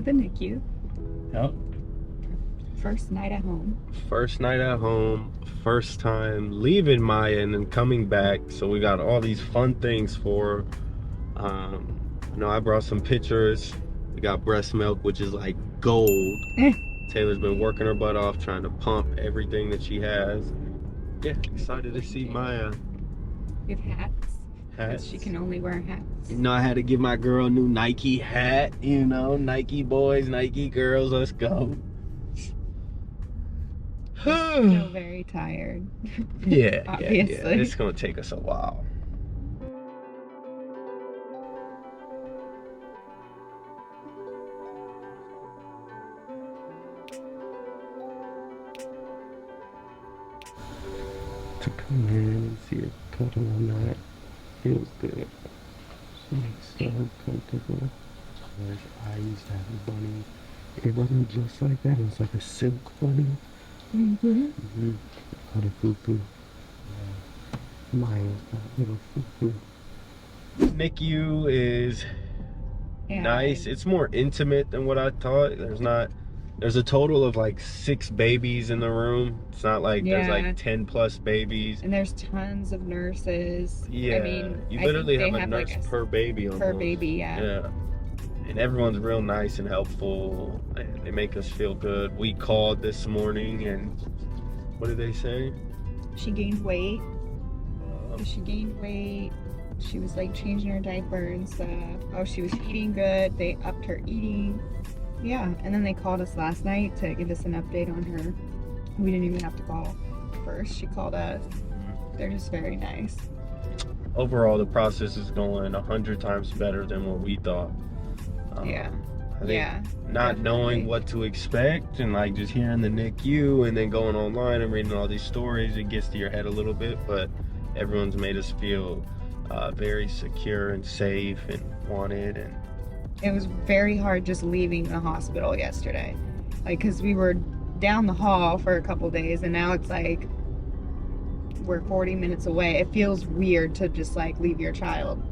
to the NICU. Yep. First night at home. First night at home, first time leaving Maya and then coming back. So we got all these fun things for her. I brought some pictures. We got breast milk, which is like gold. Taylor's been working her butt off trying to pump everything that she has. Yeah, excited to see Maya. We have hats. Hats. She can only wear hats. I had to give my girl a new Nike hat. Nike boys, Nike girls, let's go. Still very tired. Yeah, Obviously. yeah. It's gonna take us a while. To come in and see a cuddle on that feels good. She makes so comfortable. I used to have a bunny. It wasn't just like that, it was like a silk bunny. Called a foo-foo. Maya's got a little foo-foo. NICU is nice. It's more intimate than what I thought. There's a total of like 6 babies in the room. It's not like there's like 10 plus babies. And there's tons of nurses. Yeah. I mean, you literally have a nurse like per baby almost. Per baby, yeah. And everyone's real nice and helpful. They make us feel good. We called this morning and what did they say? She gained weight. She was like changing her diaper and stuff. Oh, she was eating good. They upped her eating. Yeah, and then they called us last night to give us an update on her. We didn't even have to call first. She called us. They're just very nice. Overall, the process is going 100 times better than what we thought. I think not knowing what to expect and like just hearing the NICU and then going online and reading all these stories, it gets to your head a little bit, but everyone's made us feel very secure and safe and wanted. And it was very hard just leaving the hospital yesterday, like because we were down the hall for a couple days and now it's like we're 40 minutes away. It feels weird to just like leave your child.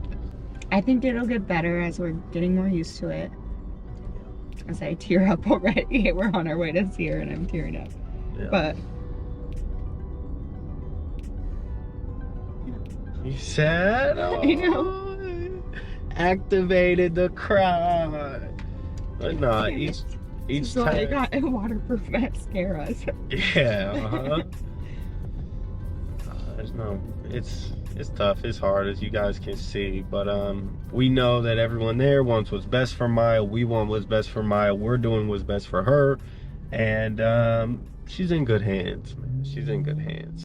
I think it'll get better as we're getting more used to it. As I tear up already. We're on our way to see her and I'm tearing up. Yeah. But you sad? Oh, I know. Activated the cry. But no, each so time. I got a waterproof mascara. So. Yeah. It's tough. It's hard, as you guys can see. But we know that everyone there wants what's best for Maya. We want what's best for Maya. We're doing what's best for her, and she's in good hands, man. She's in good hands.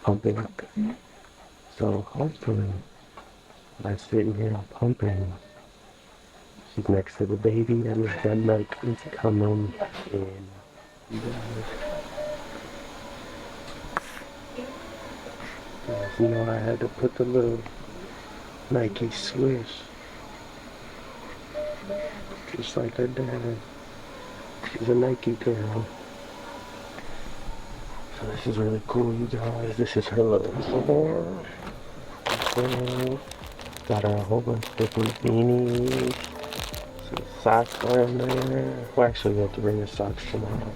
Pumping. So hopefully, by sitting here pumping, she's next to the baby, that means that milk is coming in. I had to put the little Nike swish, just like her dad. She's a Nike girl. So this is really cool, you guys. This is her little store. Got her a whole bunch of different beanies. Some socks on there. Well, actually, we have to bring the socks tomorrow.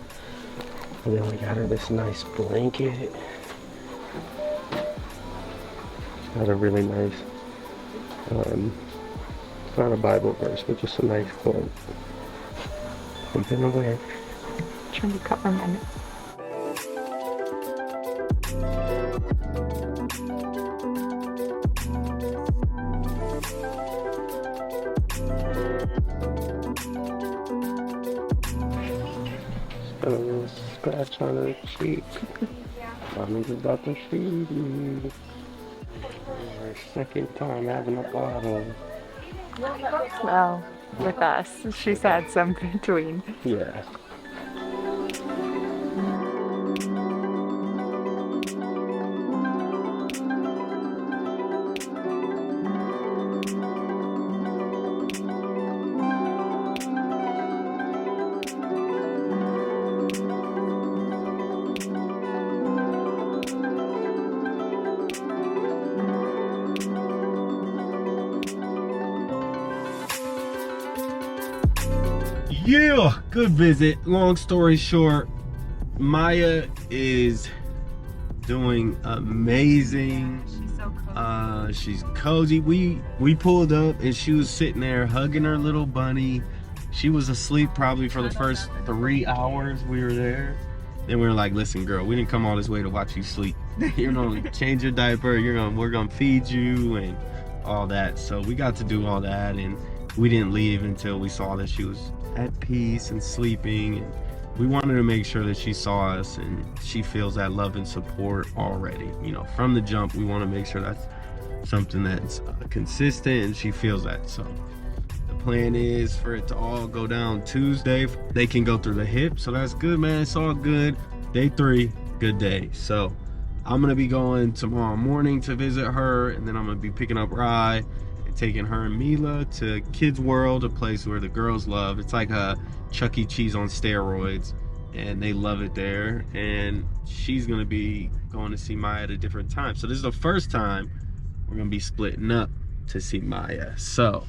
And then we got her this nice blanket. She's got a really nice, it's not a Bible verse, but just a nice quote. Pumping away. Trying to cover my nose. Got a little scratch on her cheek. Mommy's about to feed you. Our second time having a bottle. Well, with us, she's had some between. Yeah. Yeah, good visit. Long story short, Maya is doing amazing. She's so cozy. She's cozy. We pulled up and she was sitting there hugging her little bunny. She was asleep probably for the first 3 hours we were there. Then we were like, listen, girl, we didn't come all this way to watch you sleep. You're gonna change your diaper, we're gonna feed you and all that. So we got to do all that, and we didn't leave until we saw that she was at peace and sleeping, and we wanted to make sure that she saw us and she feels that love and support already. You know, from the jump, we want to make sure that's something that's consistent and she feels that. So the plan is for it to all go down Tuesday. They can go through the hip, so that's good, man. It's all good. Day 3, good day. So I'm gonna be going tomorrow morning to visit her, and then I'm gonna be picking up Rye and taking her and Mila to Kids World, a place where the girls love. It's like a Chuck E. Cheese on steroids, and they love it there. And she's gonna be going to see Maya at a different time. So this is the first time we're gonna be splitting up to see Maya. So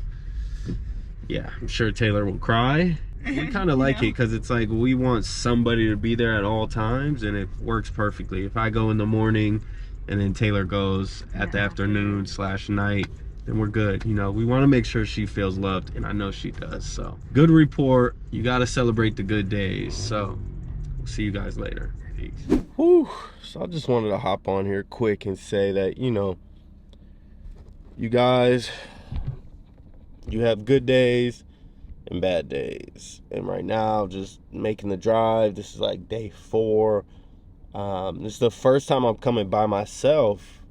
yeah, I'm sure Taylor will cry. We kind of like it because it's like we want somebody to be there at all times, and it works perfectly. If I go in the morning and then Taylor goes at the afternoon / night, then we're good. You know, we want to make sure she feels loved, and I know she does. So good report. You got to celebrate the good days. So we'll see you guys later. Peace. Whew. So I just wanted to hop on here quick and say that, you know, you guys, you have good days and bad days, and right now just making the drive, this is like day 4. This is the first time I'm coming by myself,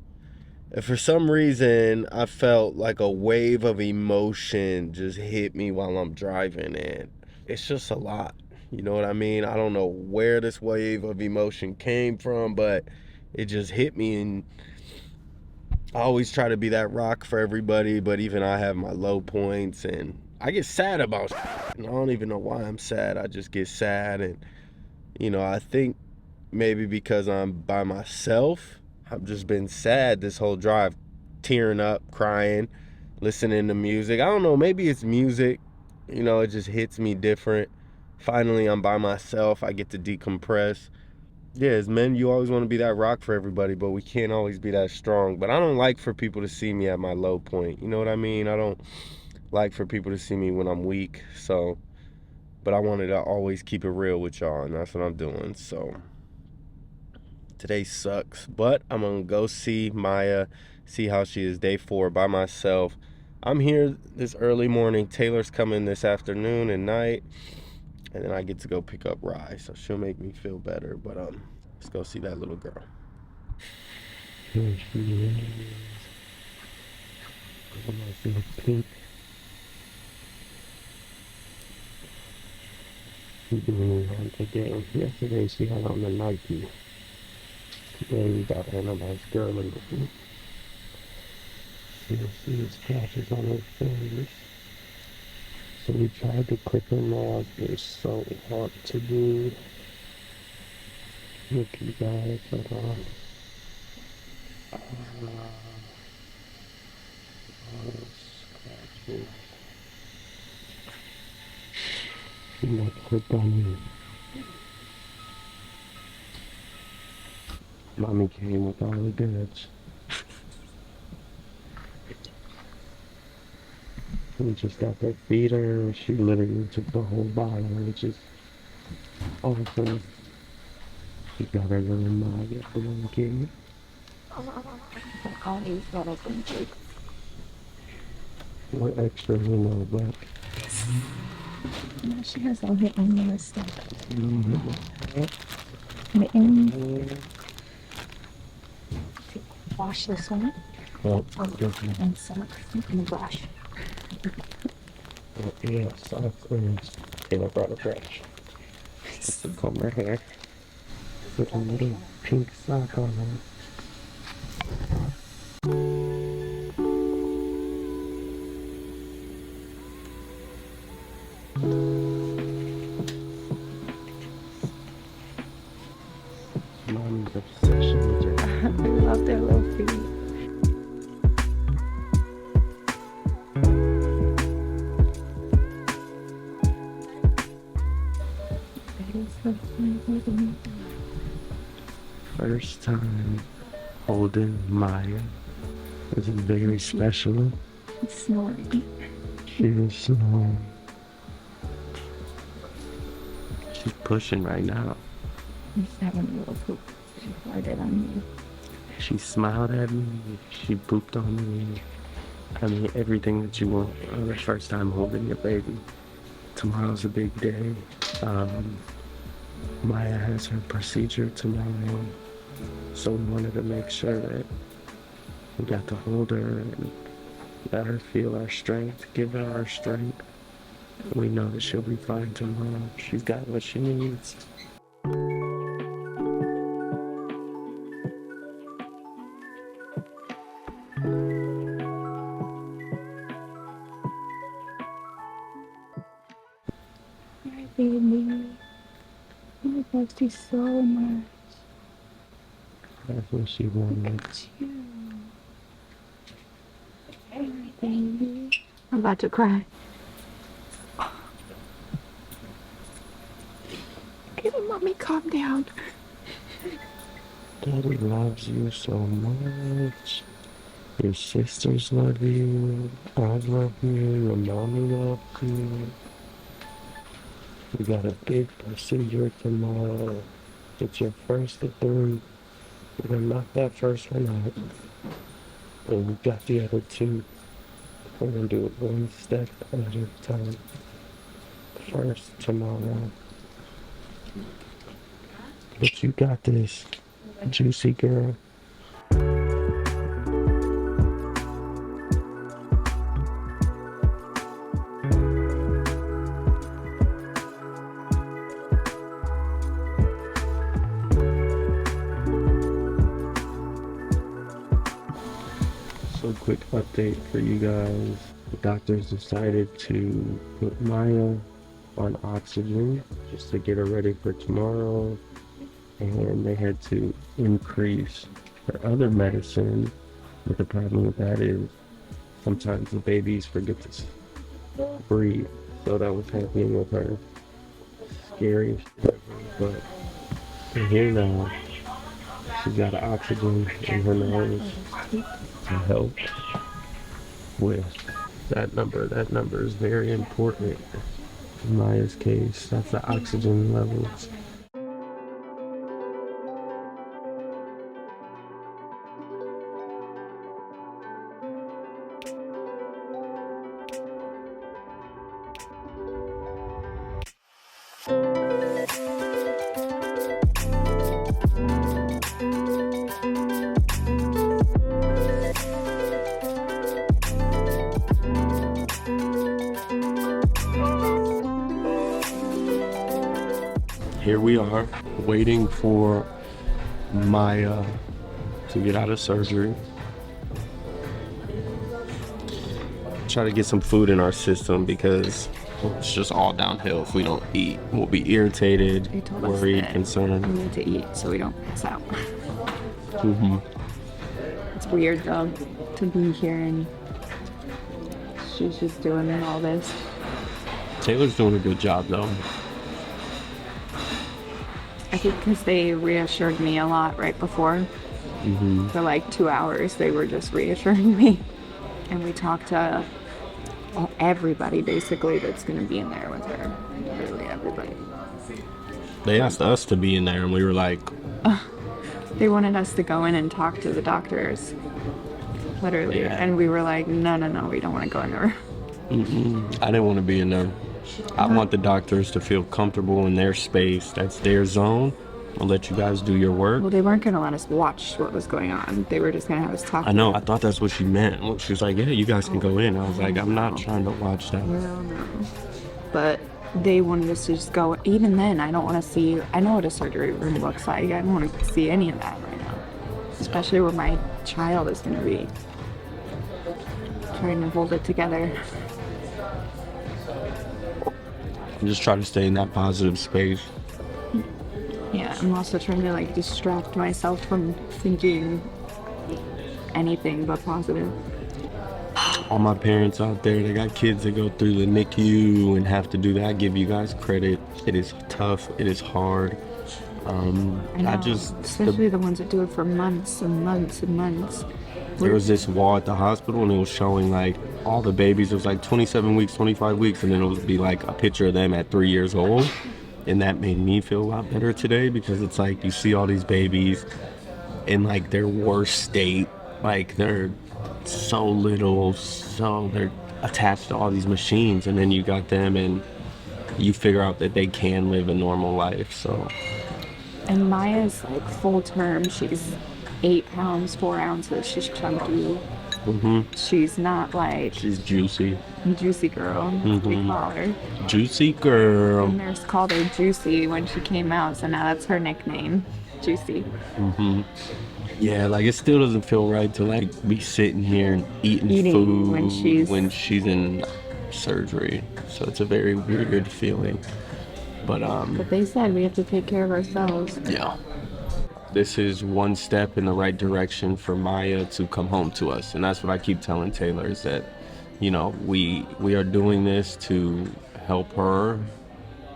and for some reason I felt like a wave of emotion just hit me while I'm driving, and it's just a lot, you know what I mean? I don't know where this wave of emotion came from, but it just hit me. And I always try to be that rock for everybody, but even I have my low points, and I get sad about shit. And I don't even know why I'm sad. I just get sad, and you know, I think maybe because I'm by myself, I've just been sad this whole drive, tearing up, crying, listening to music. I don't know, maybe it's music, you know, it just hits me different. Finally, I'm by myself. I get to decompress. Yeah, as men, you always want to be that rock for everybody, but we can't always be that strong. But I don't like for people to see me at my low point. You know what I mean? I don't like for people to see me when I'm weak. So, but I wanted to always keep it real with y'all, and that's what I'm doing. So today sucks, but I'm gonna go see Maya, see how she is day 4 by myself. I'm here this early morning. Taylor's coming this afternoon and night, and then I get to go pick up Rye, so she'll make me feel better. But let's go see that little girl. Here she is. I'm gonna see the pink. She's doing it on today. Yesterday she had on the Nike. Today we got her in a nice girl in the feet. You'll see his scratches on her face. So we tried to clip them off. They're so hard to do. Look, you guys, but scratches. She might clip on me. Mommy came with all the goods. We just got that feeder. She literally took the whole bottle, which is awesome. She got her little Maya for one kid. What extra we know about? No, she has all her own little stuff. Wash this one. Oh, And socks and brush. oh yeah, socks clearance. Taylor brought a brush. Just to comb her hair. Put a little pink sock on her. Mommy's obsession with her. I love their little feet. First time holding Maya. This is very special. It's snoring. She is snoring. She's pushing right now. He's having a little poop. She farted on me. She smiled at me. She pooped on me. I mean, everything that you want on the first time holding your baby. Tomorrow's a big day. Maya has her procedure tomorrow. So we wanted to make sure that we got to hold her and let her feel our strength, give her our strength. We know that she'll be fine tomorrow. She's got what she needs. Hi, baby. I love you so much. That's what she wanted. Look at you. Hi, baby. I'm about to cry. Okay, mommy, calm down. Daddy loves you so much. Your sisters love you. I love you. Your mommy loves you. We got a big procedure tomorrow. It's your first of 3. We're gonna knock that first one out. And we got the other 2. We're gonna do it one step at a time. First tomorrow. But you got this, juicy girl. So quick update for you guys. The doctors decided to put Maya on oxygen just to get her ready for tomorrow. And they had to increase her other medicine. But the problem with that is sometimes the babies forget to breathe. So that was happening with her. Scary. But we're here now. She's got oxygen in her nose to help with that number. That number is very important in Maya's case. That's the oxygen levels. Here we are, waiting for Maya to get out of surgery. Try to get some food in our system because it's just all downhill if we don't eat. We'll be irritated, They told us worried, that concerned. we need to eat so we don't pass out. Mm-hmm. It's weird though to be here and she's just doing all this. Taylor's doing a good job though. I think because they reassured me a lot right before. Mm-hmm. For like 2 hours, they were just reassuring me. And we talked to everybody basically that's going to be in there with her. Literally everybody. They asked us to be in there and we were like... They wanted us to go in and talk to the doctors. Literally. Yeah. And we were like, no, we don't want to go in there. I didn't want to be in there. I want the doctors to feel comfortable in their space. That's their zone. I'll let you guys do your work. Well, they weren't going to let us watch what was going on. They were just going to have us talk. I know. I thought that's what she meant. She was like, yeah, you guys can go in. I was like, I'm not trying to watch that. Well, no. But they wanted us to just go. Even then, I don't want to see. I know what a surgery room looks like. I don't want to see any of that right now. Especially where my child is going to be. Trying to hold it together. I'm just trying to stay in that positive space. Yeah, I'm also trying to like distract myself from thinking anything but positive. all my parents out there that got kids that go through the NICU and have to do that, I give you guys credit. It is tough. It is hard. I know, especially the ones that do it for months and months and months. There was this wall at the hospital and it was showing like all the babies. It was like 27 weeks, 25 weeks, and then it would be like a picture of them at 3 years old. And that made me feel a lot better today, because it's like you see all these babies in like their worst state. Like they're so little, so they're attached to all these machines, and then you got them and you figure out that they can live a normal life. So, and Maya's like full term. She's 8 pounds 4 ounces. She's chunky. She's not like, she's juicy girl. We call her juicy girl. the nurse called her Juicy when she came out, so now that's her nickname, Juicy. Yeah, like it still doesn't feel right to like be sitting here and eating food when she's in surgery. So it's a very weird feeling. But they said we have to take care of ourselves. Yeah. This is one step in the right direction for Maya to come home to us. And that's what I keep telling Taylor, is that, you know, we are doing this to help her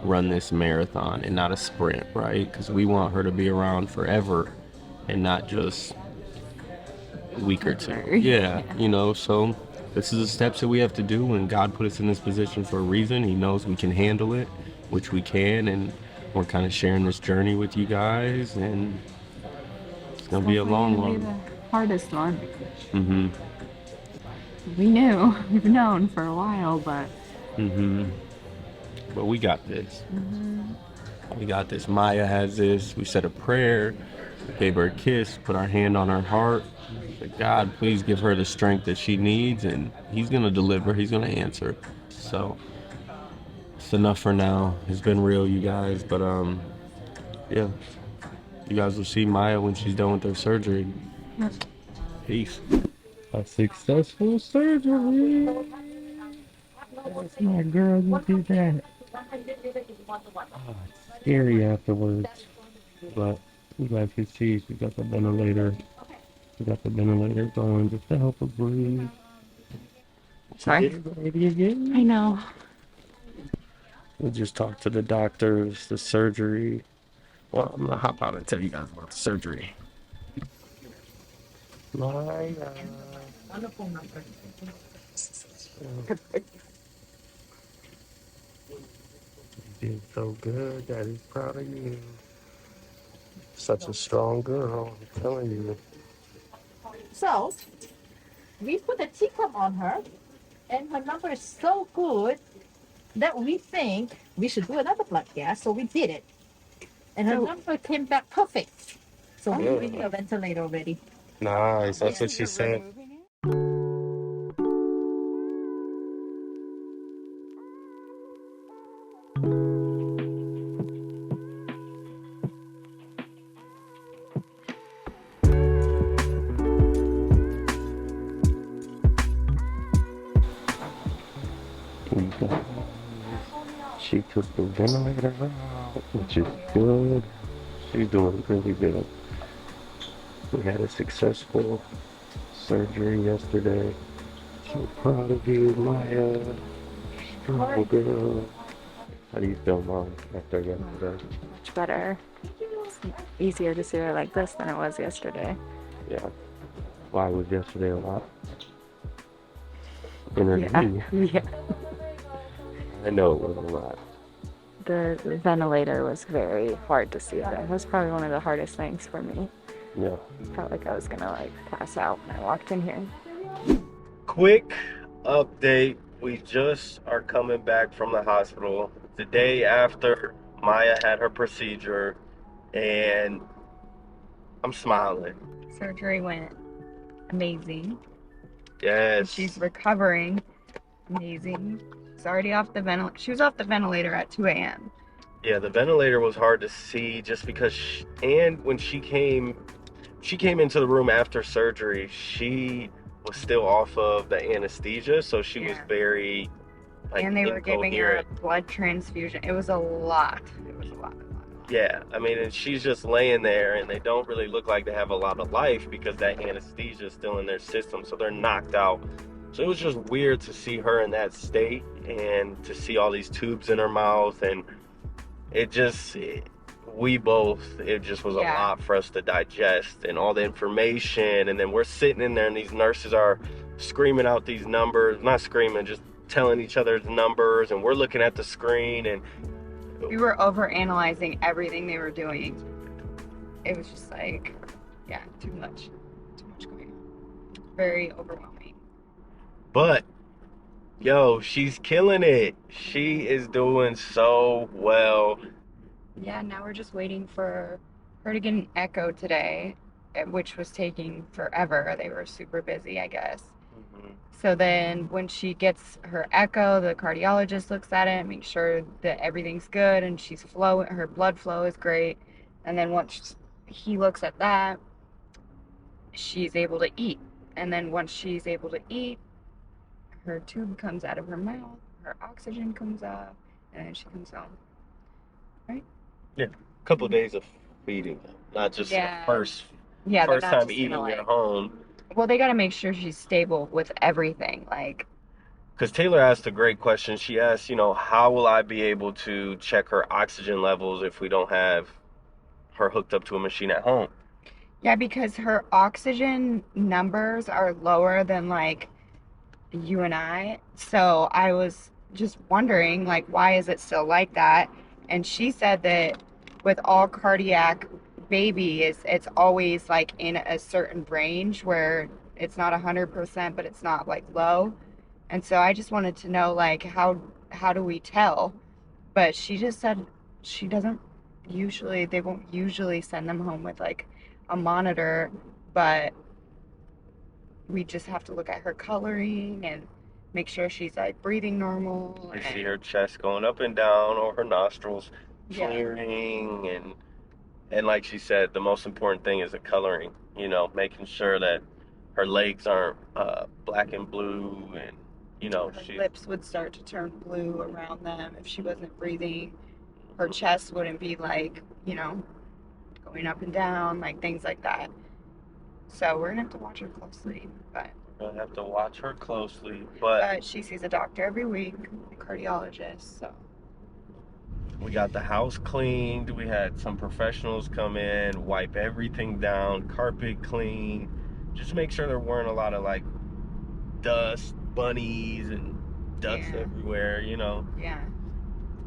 run this marathon and not a sprint, right? Because we want her to be around forever and not just a week or two. Yeah, you know, so this is the steps that we have to do, and God put us in this position for a reason. He knows we can handle it, which we can, and we're kind of sharing this journey with you guys, and it's gonna be a long one. The hardest one. We've known for a while, but but we got this. We got this. Maya has this. We said a prayer, gave her a kiss, put our hand on her heart. Said, God, please give her the strength that she needs, and He's gonna deliver. He's gonna answer. So it's enough for now. It's been real, you guys. But yeah, you guys will see Maya when she's done with her surgery. Peace. A successful surgery. That's my girl. You did that. Oh, it's scary afterwards, but you guys can see she got the ventilator. We got the ventilator going just to help her breathe. Sorry. I know. We just talked to the doctors, the surgery. Well, I'm gonna hop out and tell you guys about the surgery. Maya. You did so good. Daddy's proud of you. Such a strong girl, I'm telling you. So, we put a teacup on her, and her number is so good that we think we should do another blood gas, so we did it. And her number came back perfect. So we're moving a ventilator already. Nice, that's what she said. She took the ventilator out, which is good. She's doing really good. We had a successful surgery yesterday. So proud of you, Maya. Strong girl. How do you feel, Mom, after yesterday? Much better. It's easier to see her like this than it was yesterday. Yeah. Why was yesterday a lot? In her knee. Yeah. I know it was a lot. The ventilator was very hard to see. That was probably one of the hardest things for me. Yeah. Felt like I was gonna like pass out when I walked in here. Quick update. We just are coming back from the hospital the day after Maya had her procedure, and I'm smiling. Surgery went amazing. Yes. She's recovering. Amazing. She's already off the ventilator. She was off the ventilator at 2 a.m. Yeah, the ventilator was hard to see just because when she came into the room after surgery, she was still off of the anesthesia, so she was very and they were giving her a blood transfusion. It was a lot. Yeah, I mean, and she's just laying there, and they don't really look like they have a lot of life because that anesthesia is still in their system, so they're knocked out So it was just weird to see her in that state and to see all these tubes in her mouth, and it just it just was a lot for us to digest, and all the information. And then we're sitting in there and these nurses are screaming out these numbers, not screaming, just telling each other's numbers, and we're looking at the screen, and we were over analyzing everything they were doing. It was just like, yeah, too much going on. Very overwhelming. But yo, she's killing it. She is doing so well. Yeah, now we're just waiting for her to get an echo today, which was taking forever. They were super busy, I guess. So then when she gets her echo, the cardiologist looks at it, makes sure that everything's good and she's flowing, her blood flow is great. And then once he looks at that, she's able to eat. And then once she's able to eat, her tube comes out of her mouth, her oxygen comes up, and then she comes home. Right? Yeah, a couple of days of feeding, not just the first time eating at home. Well, they got to make sure she's stable with everything, like. Because Taylor asked a great question. She asked, how will I be able to check her oxygen levels if we don't have her hooked up to a machine at home? Yeah, because her oxygen numbers are lower than like you and I. So I was just wondering, like, why is it still like that? And she said that with all cardiac babies, it's always like in a certain range where it's not 100%, but it's not like low. And so I just wanted to know, like, how do we tell? But she just said they won't usually send them home with like a monitor, but we just have to look at her coloring and make sure she's like breathing normal. You see her chest going up and down, or her nostrils flaring, and like she said, the most important thing is the coloring. Making sure that her legs aren't black and blue, and her lips would start to turn blue around them if she wasn't breathing. Her chest wouldn't be like going up and down, like things like that. So we're gonna have to watch her closely, but she sees a doctor every week, a cardiologist. So we got the house cleaned. We had some professionals come in, wipe everything down, carpet clean, just make sure there weren't a lot of like dust, bunnies, and dust everywhere. Yeah.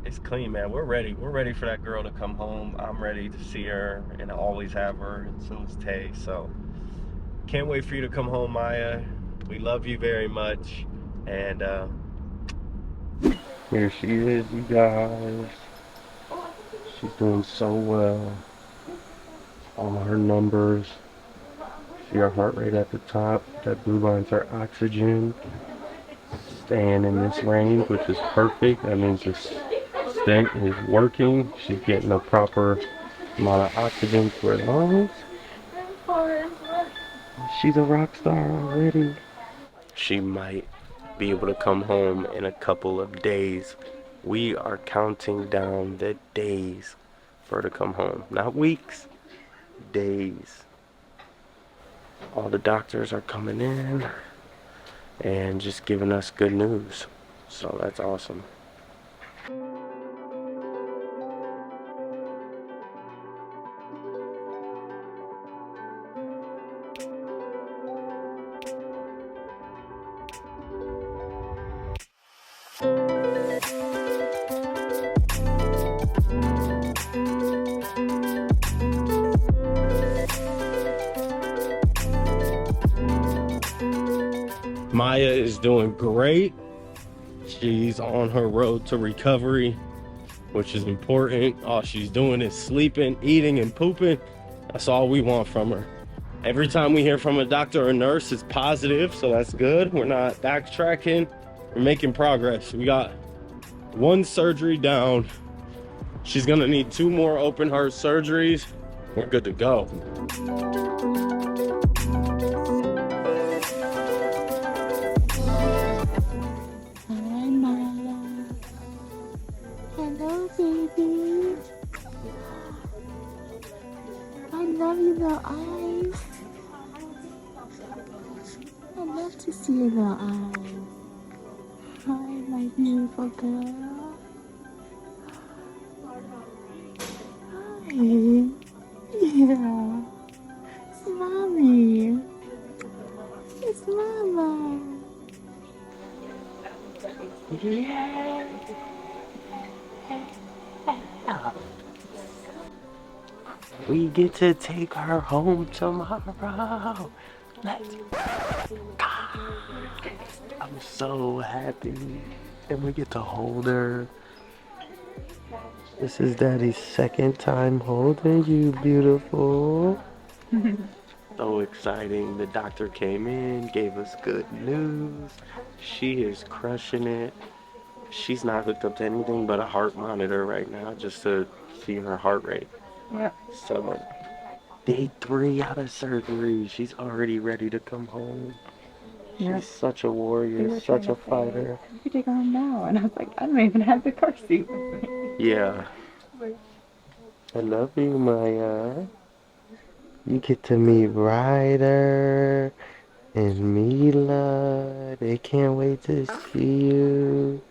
It's clean, man. We're ready. We're ready for that girl to come home. I'm ready to see her, and I always have her, and so is Tay. So can't wait for you to come home, Maya. We love you very much. And here she is, you guys. She's doing so well. All her numbers. See her heart rate at the top. That blue line's her oxygen. Staying in this range, which is perfect. That means this stent is working. She's getting the proper amount of oxygen to her lungs. She's a rock star already. She might be able to come home in a couple of days. We are counting down the days for her to come home. Not weeks, days. All the doctors are coming in and just giving us good news. So that's awesome. Maya is doing great. She's on her road to recovery, which is important. All she's doing is sleeping, eating, and pooping. That's all we want from her. Every time we hear from a doctor or nurse, it's positive, so that's good. We're not backtracking. We're making progress. We got one surgery down. She's gonna need 2 more open heart surgeries. We're good to go. Hello, baby. I love you, little eyes. I love to see your little eyes. Hi, my beautiful girl. Hi. Yeah. It's mommy. It's mama. Yeah. We get to take her home tomorrow. Let's go. I'm so happy. And we get to hold her. This is Daddy's second time holding you, beautiful. So exciting. The doctor came in, gave us good news. She is crushing it. She's not hooked up to anything but a heart monitor right now just to see her heart rate. Yep. So, day 3 out of surgery. She's already ready to come home. Yep. She's such a warrior, such a fighter. You could take her home now. And I was like, I don't even have the car seat with me. Yeah. I love you, Maya. You get to meet Ryder and Mila. They can't wait to see you.